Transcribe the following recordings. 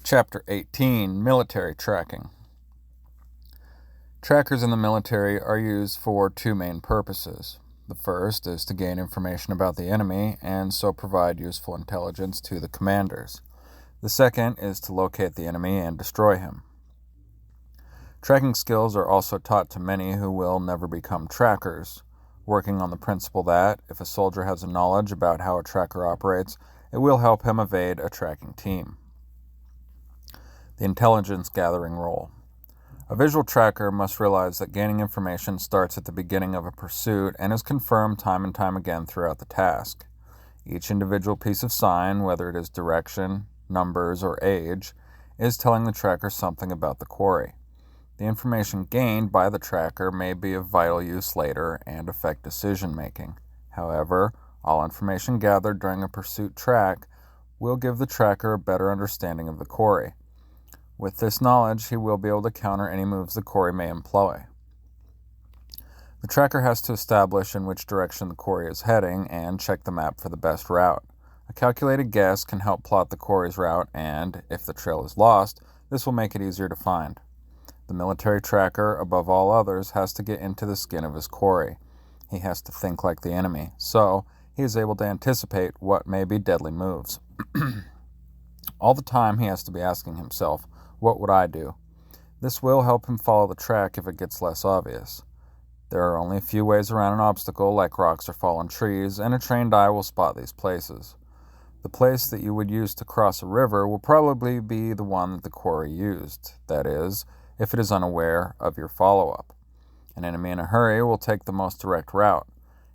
Chapter 18, Military Tracking. Trackers in the military are used for two main purposes. The first is to gain information about the enemy and so provide useful intelligence to the commanders. The second is to locate the enemy and destroy him. Tracking skills are also taught to many who will never become trackers, working on the principle that if a soldier has a knowledge about how a tracker operates, it will help him evade a tracking team. The intelligence gathering role. A visual tracker must realize that gaining information starts at the beginning of a pursuit and is confirmed time and time again throughout the task. Each individual piece of sign, whether it is direction, numbers, or age, is telling the tracker something about the quarry. The information gained by the tracker may be of vital use later and affect decision-making. However, all information gathered during a pursuit track will give the tracker a better understanding of the quarry. With this knowledge, he will be able to counter any moves the quarry may employ. The tracker has to establish in which direction the quarry is heading and check the map for the best route. A calculated guess can help plot the quarry's route, and, if the trail is lost, this will make it easier to find. The military tracker, above all others, has to get into the skin of his quarry. He has to think like the enemy, so he is able to anticipate what may be deadly moves. All the time he has to be asking himself, what would I do? This will help him follow the track if it gets less obvious. There are only a few ways around an obstacle, like rocks or fallen trees, and a trained eye will spot these places. The place that you would use to cross a river will probably be the one that the quarry used, that is, if it is unaware of your follow-up. An enemy in a hurry will take the most direct route.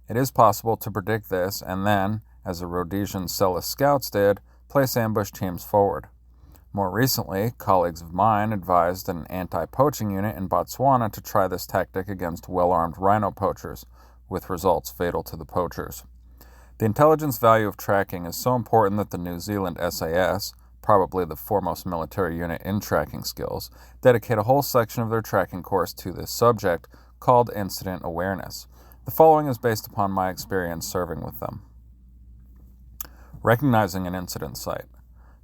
It is possible to predict this and then, as the Rhodesian SAS scouts did, place ambush teams forward. More recently, colleagues of mine advised an anti-poaching unit in Botswana to try this tactic against well-armed rhino poachers, with results fatal to the poachers. The intelligence value of tracking is so important that the New Zealand SAS, probably the foremost military unit in tracking skills, dedicate a whole section of their tracking course to this subject called incident awareness. The following is based upon my experience serving with them. Recognizing an incident site.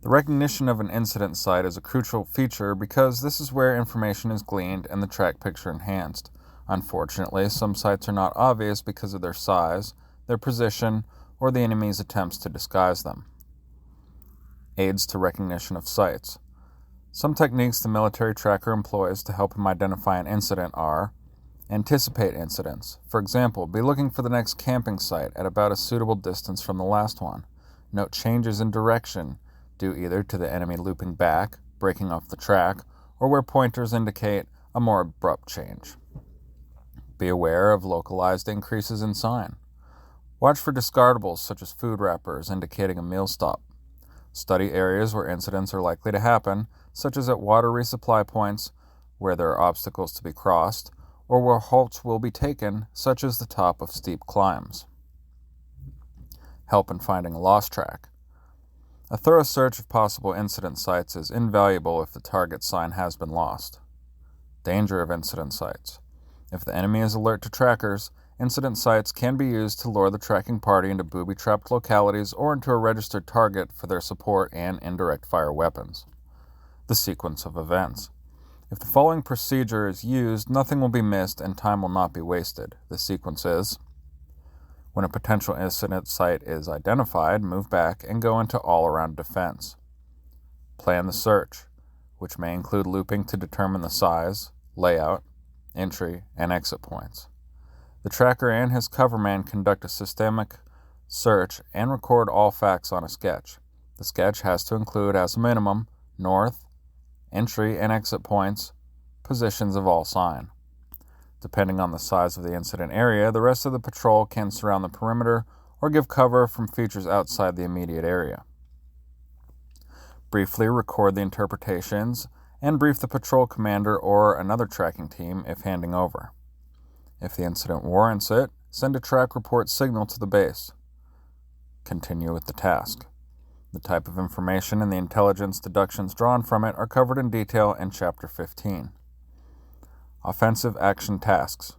The recognition of an incident site is a crucial feature because this is where information is gleaned and the track picture enhanced. Unfortunately, some sites are not obvious because of their size, their position, or the enemy's attempts to disguise them. Aids to recognition of sites. Some techniques the military tracker employs to help him identify an incident are: anticipate incidents. For example, be looking for the next camping site at about a suitable distance from the last one. Note changes in direction, due either to the enemy looping back, breaking off the track, or where pointers indicate a more abrupt change. Be aware of localized increases in sign. Watch for discardables such as food wrappers indicating a meal stop. Study areas where incidents are likely to happen, such as at water resupply points, where there are obstacles to be crossed, or where halts will be taken, such as the top of steep climbs. Help in finding a lost track. A thorough search of possible incident sites is invaluable if the target sign has been lost. Danger of incident sites. If the enemy is alert to trackers, incident sites can be used to lure the tracking party into booby-trapped localities or into a registered target for their support and indirect fire weapons. The sequence of events. If the following procedure is used, nothing will be missed and time will not be wasted. The sequence is: when a potential incident site is identified, move back and go into all-around defense. Plan the search, which may include looping to determine the size, layout, entry, and exit points. The tracker and his coverman conduct a systemic search and record all facts on a sketch. The sketch has to include, as a minimum, north, entry and exit points, positions of all sign. Depending on the size of the incident area, the rest of the patrol can surround the perimeter or give cover from features outside the immediate area. Briefly record the interpretations and brief the patrol commander or another tracking team if handing over. If the incident warrants it, send a track report signal to the base. Continue with the task. The type of information and the intelligence deductions drawn from it are covered in detail in Chapter 15. Offensive action tasks.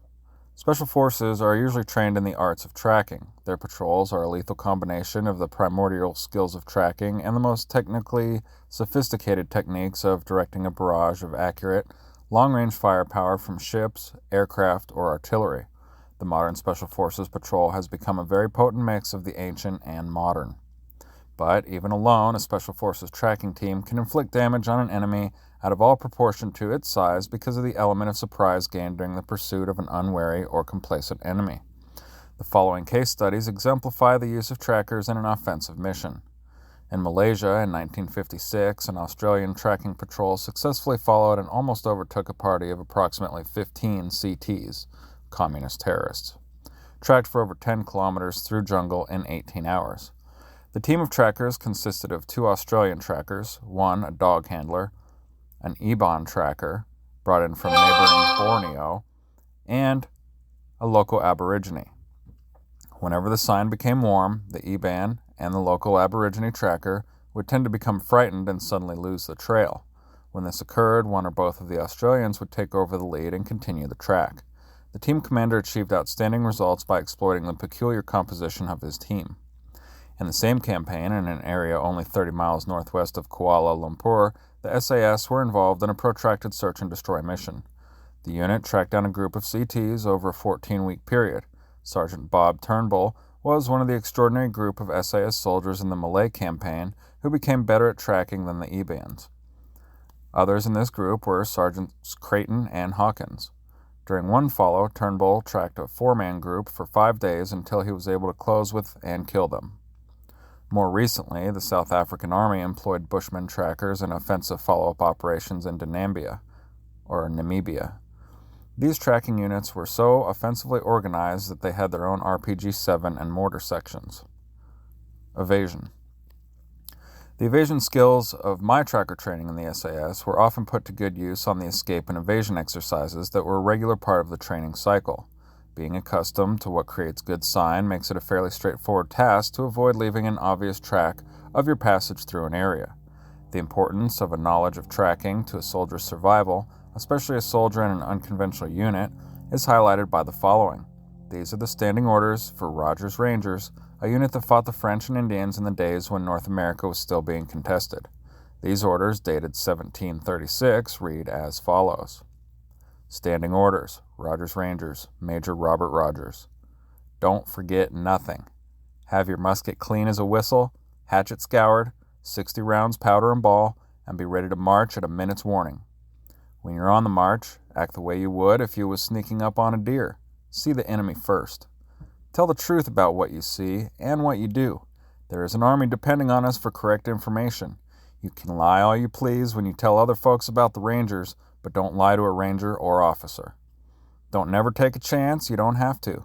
Special forces are usually trained in the arts of tracking. Their patrols are a lethal combination of the primordial skills of tracking and the most technically sophisticated techniques of directing a barrage of accurate, long-range firepower from ships, aircraft, or artillery. The modern Special Forces patrol has become a very potent mix of the ancient and modern. But even alone, a Special Forces tracking team can inflict damage on an enemy out of all proportion to its size because of the element of surprise gained during the pursuit of an unwary or complacent enemy. The following case studies exemplify the use of trackers in an offensive mission. In Malaysia in 1956, an Australian tracking patrol successfully followed and almost overtook a party of approximately 15 CTs, communist terrorists, tracked for over 10 kilometers through jungle in 18 hours. The team of trackers consisted of 2 Australian trackers, one a dog handler, an Iban tracker brought in from neighboring Borneo, and a local aborigine. Whenever the sign became warm, the Iban and the local aborigine tracker would tend to become frightened and suddenly lose the trail. When this occurred, one or both of the Australians would take over the lead and continue the track. The team commander achieved outstanding results by exploiting the peculiar composition of his team. In the same campaign, in an area only 30 miles northwest of Kuala Lumpur, the SAS were involved in a protracted search and destroy mission. The unit tracked down a group of CTs over a 14-week period. Sergeant Bob Turnbull was one of the extraordinary group of SAS soldiers in the Malay campaign who became better at tracking than the Ibans. Others in this group were Sergeants Creighton and Hawkins. During one follow, Turnbull tracked a 4-man group for 5 days until he was able to close with and kill them. More recently, the South African Army employed Bushman trackers in offensive follow-up operations in Namibia. These tracking units were so offensively organized that they had their own RPG-7 and mortar sections. Evasion. The evasion skills of my tracker training in the SAS were often put to good use on the escape and evasion exercises that were a regular part of the training cycle. Being accustomed to what creates good sign makes it a fairly straightforward task to avoid leaving an obvious track of your passage through an area. The importance of a knowledge of tracking to a soldier's survival, especially a soldier in an unconventional unit, is highlighted by the following. These are the standing orders for Rogers Rangers, a unit that fought the French and Indians in the days when North America was still being contested. These orders, dated 1736, read as follows. Standing orders, Rogers Rangers, Major Robert Rogers. Don't forget nothing. Have your musket clean as a whistle, hatchet scoured, 60 rounds powder and ball, and be ready to march at a minute's warning. When you're on the march, act the way you would if you was sneaking up on a deer. See the enemy first. Tell the truth about what you see and what you do. There is an army depending on us for correct information. You can lie all you please when you tell other folks about the Rangers, but don't lie to a ranger or officer. Don't never take a chance you don't have to.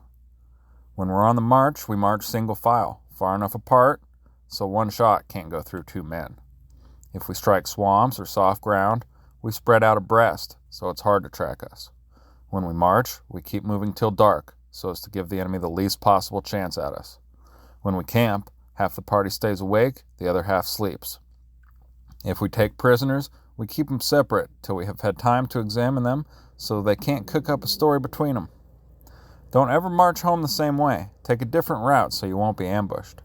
When we're on the march, we march single file, far enough apart so one shot can't go through 2 men. If we strike swamps or soft ground, we spread out abreast so it's hard to track us. When we march, we keep moving till dark so as to give the enemy the least possible chance at us. When we camp, half the party stays awake, the other half sleeps. If we take prisoners, we keep them separate till we have had time to examine them so they can't cook up a story between them. Don't ever march home the same way. Take a different route so you won't be ambushed.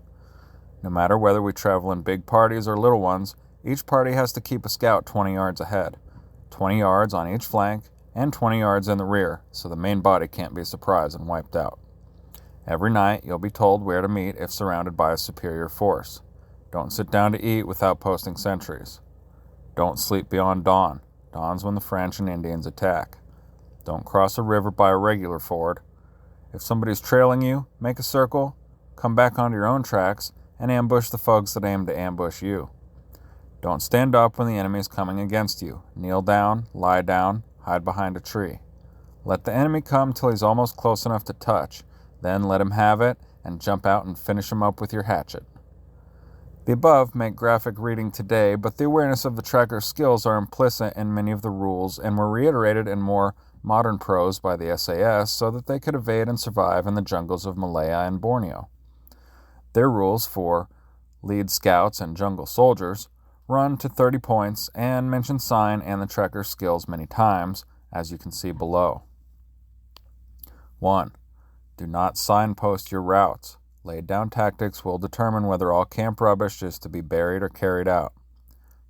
No matter whether we travel in big parties or little ones, each party has to keep a scout 20 yards ahead, 20 yards on each flank, and 20 yards in the rear so the main body can't be surprised and wiped out. Every night you'll be told where to meet if surrounded by a superior force. Don't sit down to eat without posting sentries. Don't sleep beyond dawn. Dawn's when the French and Indians attack. Don't cross a river by a regular ford. If somebody's trailing you, make a circle, come back onto your own tracks, and ambush the folks that aim to ambush you. Don't stand up when the enemy is coming against you. Kneel down, lie down, hide behind a tree. Let the enemy come till he's almost close enough to touch. Then let him have it and jump out and finish him up with your hatchet. The above make graphic reading today, but the awareness of the tracker's skills are implicit in many of the rules and were reiterated in more modern prose by the SAS so that they could evade and survive in the jungles of Malaya and Borneo. Their rules for lead scouts and jungle soldiers run to 30 points and mention sign and the tracker's skills many times, as you can see below. 1. Do not signpost your routes. Laid down tactics will determine whether all camp rubbish is to be buried or carried out.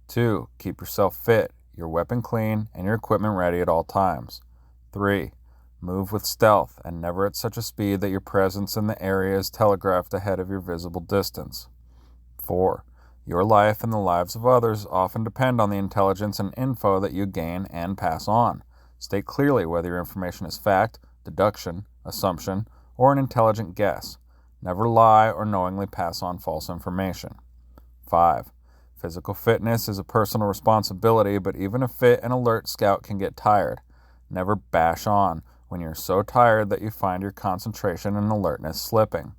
2. Keep yourself fit, your weapon clean, and your equipment ready at all times. 3. Move with stealth and never at such a speed that your presence in the area is telegraphed ahead of your visible distance. 4. Your life and the lives of others often depend on the intelligence and info that you gain and pass on. State clearly whether your information is fact, deduction, assumption, or an intelligent guess. Never lie or knowingly pass on false information. 5. Physical fitness is a personal responsibility, but even a fit and alert scout can get tired. Never bash on when you're so tired that you find your concentration and alertness slipping.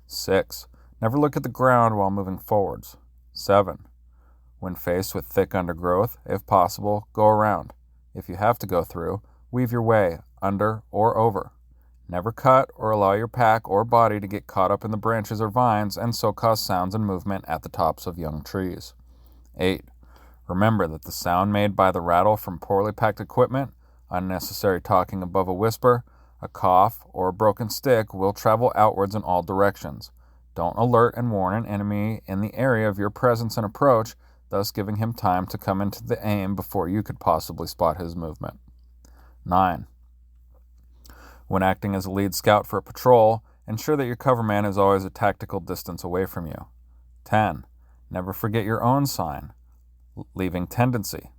6. Never look at the ground while moving forwards. 7. When faced with thick undergrowth, if possible, go around. If you have to go through, weave your way, under or over. Never cut or allow your pack or body to get caught up in the branches or vines and so cause sounds and movement at the tops of young trees. 8. Remember that the sound made by the rattle from poorly packed equipment, unnecessary talking above a whisper, a cough, or a broken stick will travel outwards in all directions. Don't alert and warn an enemy in the area of your presence and approach, thus giving him time to come into the aim before you could possibly spot his movement. 9. When acting as a lead scout for a patrol, ensure that your cover man is always a tactical distance away from you. 10. Never forget your own sign. Leaving tendency,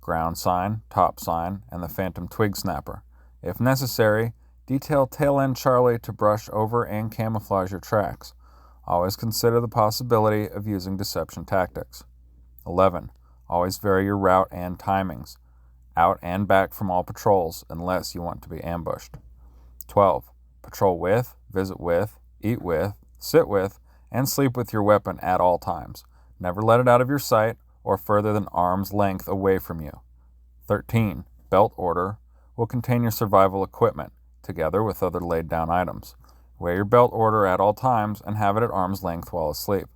ground sign, top sign, and the phantom twig snapper. If necessary, detail tail end Charlie to brush over and camouflage your tracks. Always consider the possibility of using deception tactics. 11. Always vary your route and timings, out and back from all patrols unless you want to be ambushed. 12. Patrol with, visit with, eat with, sit with, and sleep with your weapon at all times. Never let it out of your sight or further than arm's length away from you. 13. Belt order will contain your survival equipment, together with other laid down items. Wear your belt order at all times and have it at arm's length while asleep.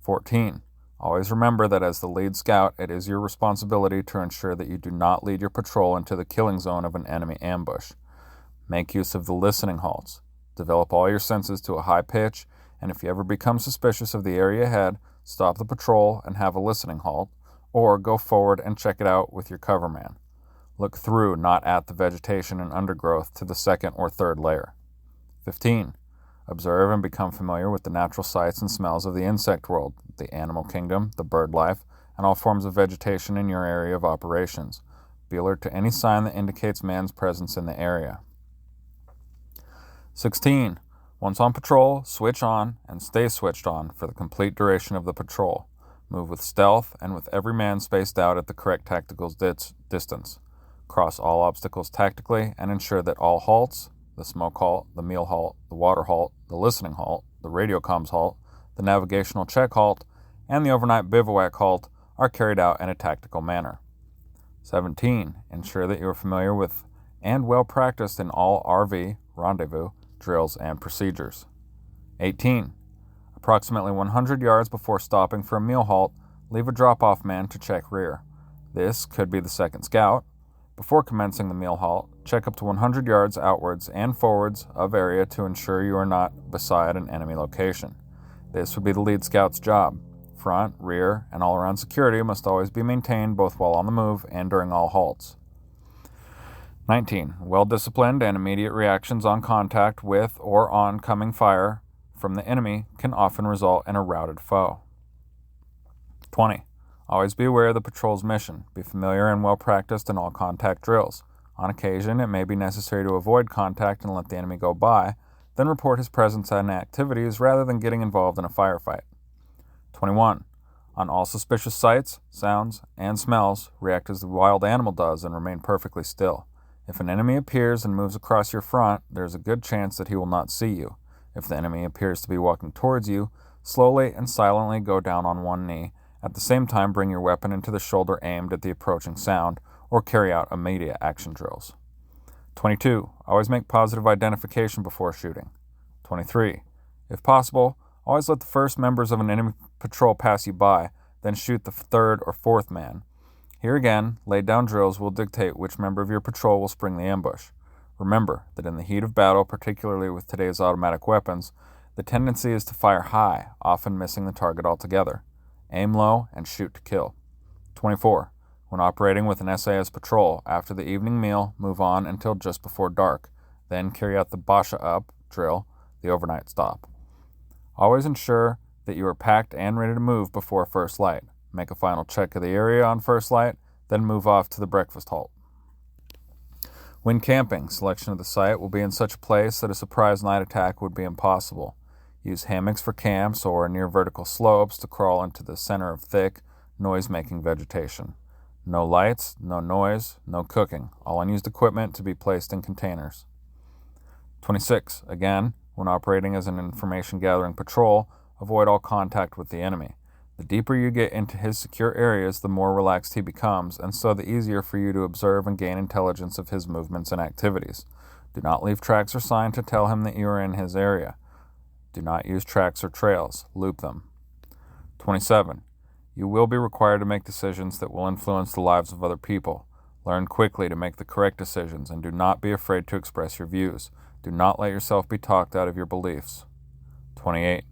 14. Always remember that as the lead scout, it is your responsibility to ensure that you do not lead your patrol into the killing zone of an enemy ambush. Make use of the listening halts. Develop all your senses to a high pitch, and if you ever become suspicious of the area ahead, stop the patrol and have a listening halt, or go forward and check it out with your cover man. Look through, not at the vegetation and undergrowth to the second or third layer. 15. Observe and become familiar with the natural sights and smells of the insect world, the animal kingdom, the bird life, and all forms of vegetation in your area of operations. Be alert to any sign that indicates man's presence in the area. 16. Once on patrol, switch on and stay switched on for the complete duration of the patrol. Move with stealth and with every man spaced out at the correct tactical distance. Cross all obstacles tactically and ensure that all halts, the smoke halt, the meal halt, the water halt, the listening halt, the radio comms halt, the navigational check halt, and the overnight bivouac halt are carried out in a tactical manner. 17. Ensure that you are familiar with and well practiced in all RV, rendezvous, drills, and procedures. 18. Approximately 100 yards before stopping for a meal halt, leave a drop-off man to check rear. This could be the second scout. Before commencing the meal halt, check up to 100 yards outwards and forwards of area to ensure you are not beside an enemy location. This would be the lead scout's job. Front, rear, and all-around security must always be maintained both while on the move and during all halts. 19. Well-disciplined and immediate reactions on contact with or on coming fire from the enemy can often result in a routed foe. 20. Always be aware of the patrol's mission. Be familiar and well-practiced in all contact drills. On occasion, it may be necessary to avoid contact and let the enemy go by, then report his presence and activities rather than getting involved in a firefight. 21. On all suspicious sights, sounds, and smells, react as the wild animal does and remain perfectly still. If an enemy appears and moves across your front, there is a good chance that he will not see you. If the enemy appears to be walking towards you, slowly and silently go down on one knee. At the same time, bring your weapon into the shoulder aimed at the approaching sound, or carry out immediate action drills. 22. Always make positive identification before shooting. 23. If possible, always let the first members of an enemy patrol pass you by, then shoot the third or fourth man. Here again, laid down drills will dictate which member of your patrol will spring the ambush. Remember that in the heat of battle, particularly with today's automatic weapons, the tendency is to fire high, often missing the target altogether. Aim low and shoot to kill. 24. When operating with an SAS patrol, after the evening meal, move on until just before dark. Then carry out the Basha Up drill, the overnight stop. Always ensure that you are packed and ready to move before first light. Make a final check of the area on first light, then move off to the breakfast halt. When camping, selection of the site will be in such a place that a surprise night attack would be impossible. Use hammocks for camps or near vertical slopes to crawl into the center of thick, noise-making vegetation. No lights, no noise, no cooking. All unused equipment to be placed in containers. 26. Again, when operating as an information-gathering patrol, avoid all contact with the enemy. The deeper you get into his secure areas, the more relaxed he becomes, and so the easier for you to observe and gain intelligence of his movements and activities. Do not leave tracks or sign to tell him that you are in his area. Do not use tracks or trails. Loop them. 27. You will be required to make decisions that will influence the lives of other people. Learn quickly to make the correct decisions, and do not be afraid to express your views. Do not let yourself be talked out of your beliefs. 28.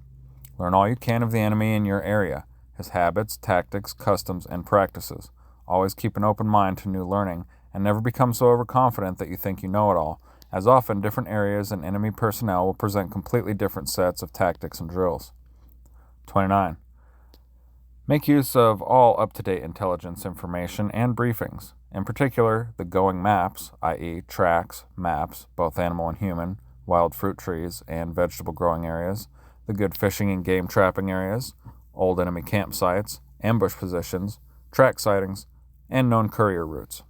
Learn all you can of the enemy in your area, his habits, tactics, customs, and practices. Always keep an open mind to new learning, and never become so overconfident that you think you know it all, as often different areas and enemy personnel will present completely different sets of tactics and drills. 29. Make use of all up-to-date intelligence information and briefings. In particular, the going maps, i.e. tracks, maps, both animal and human, wild fruit trees and vegetable growing areas, the good fishing and game trapping areas, old enemy campsites, ambush positions, track sightings, and known courier routes.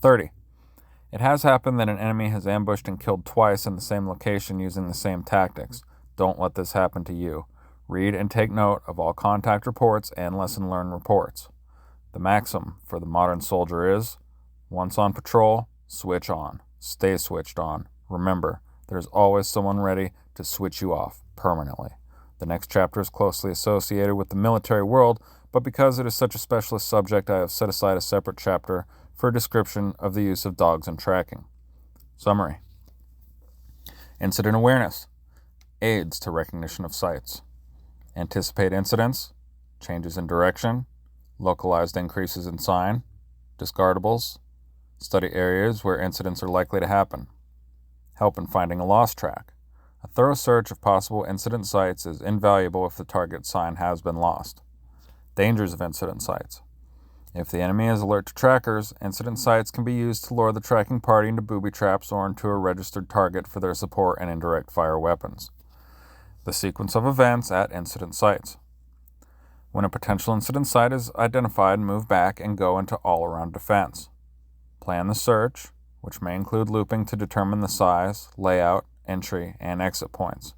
30. It has happened that an enemy has ambushed and killed twice in the same location using the same tactics. Don't let this happen to you. Read and take note of all contact reports and lesson learned reports. The maxim for the modern soldier is, once on patrol, switch on. Stay switched on. Remember, there's always someone ready to switch you off permanently. The next chapter is closely associated with the military world, but because it is such a specialist subject, I have set aside a separate chapter for a description of the use of dogs in tracking. Summary. Incident awareness. Aids to recognition of sites. Anticipate incidents, changes in direction, localized increases in sign, discardables, study areas where incidents are likely to happen. Help in finding a lost track. A thorough search of possible incident sites is invaluable if the target sign has been lost. Dangers of incident sites. If the enemy is alert to trackers, incident sites can be used to lure the tracking party into booby traps or into a registered target for their support and indirect fire weapons. The sequence of events at incident sites. When a potential incident site is identified, move back and go into all-around defense. Plan the search, which may include looping to determine the size, layout, entry, and exit points.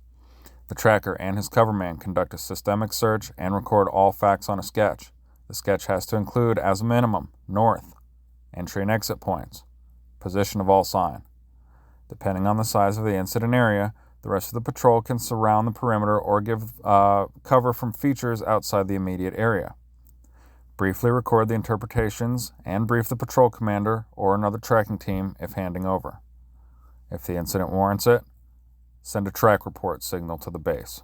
The tracker and his coverman conduct a systemic search and record all facts on a sketch. The sketch has to include, as a minimum, north, entry and exit points, position of all sign. Depending on the size of the incident area, the rest of the patrol can surround the perimeter or give cover from features outside the immediate area. Briefly record the interpretations and brief the patrol commander or another tracking team if handing over. If the incident warrants it, send a track report signal to the base.